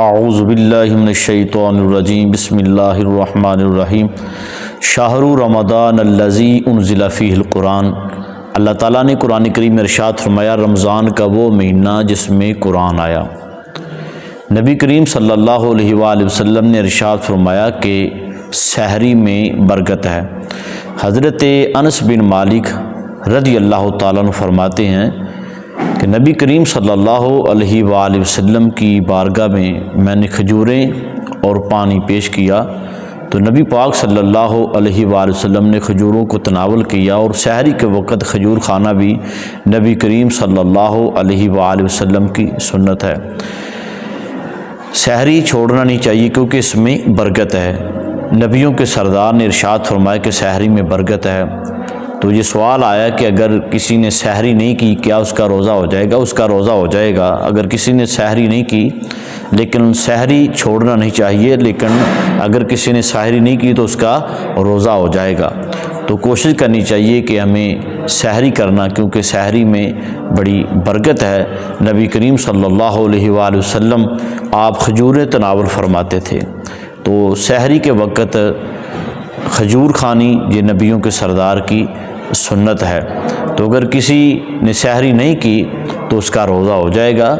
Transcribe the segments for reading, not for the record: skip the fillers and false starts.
اعوذ باللہ من الشیطان الرجیم بسم اللہ الرحمن الرحیم شہر رمضان الذی انزل فیہ القرآن۔ اللہ تعالیٰ نے قرآن کریم میں ارشاد فرمایا رمضان کا وہ مہینہ جس میں قرآن آیا۔ نبی کریم صلی اللہ علیہ وآلہ وسلم نے ارشاد فرمایا کہ سحری میں برکت ہے۔ حضرت انس بن مالک رضی اللہ تعالیٰ عنہ فرماتے ہیں کہ نبی کریم صلی اللہ علیہ وآلہ وسلم کی بارگاہ میں نے کھجوریں اور پانی پیش کیا تو نبی پاک صلی اللہ علیہ وآلہ وسلم نے کھجوروں کو تناول کیا، اور سحری کے وقت کھجور کھانا بھی نبی کریم صلی اللہ علیہ وآلہ وسلم کی سنت ہے۔ سحری چھوڑنا نہیں چاہیے کیونکہ اس میں برکت ہے۔ نبیوں کے سردار نے ارشاد فرمایا کہ سحری میں برکت ہے۔ تو یہ سوال آیا کہ اگر کسی نے سحری نہیں کی کیا اس کا روزہ ہو جائے گا؟ اس کا روزہ ہو جائے گا۔ اگر کسی نے سحری نہیں کی، لیکن سحری چھوڑنا نہیں چاہیے، لیکن اگر کسی نے سحری نہیں کی تو اس کا روزہ ہو جائے گا۔ تو کوشش کرنی چاہیے کہ ہمیں سحری کرنا، کیونکہ سحری میں بڑی برکت ہے۔ نبی کریم صلی اللہ علیہ وآلہ وسلم آپ کھجوریں تناول فرماتے تھے، تو سحری کے وقت کھجور کھانی یہ نبیوں کے سردار کی سنت ہے۔ تو اگر کسی نے سحری نہیں کی تو اس کا روزہ ہو جائے گا،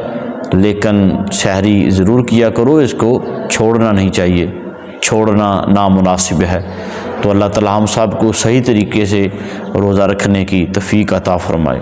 لیکن سحری ضرور کیا کرو، اس کو چھوڑنا نہیں چاہیے، چھوڑنا نامناسب ہے۔ تو اللہ تعالی ہم سب کو صحیح طریقے سے روزہ رکھنے کی توفیق عطا فرمائے۔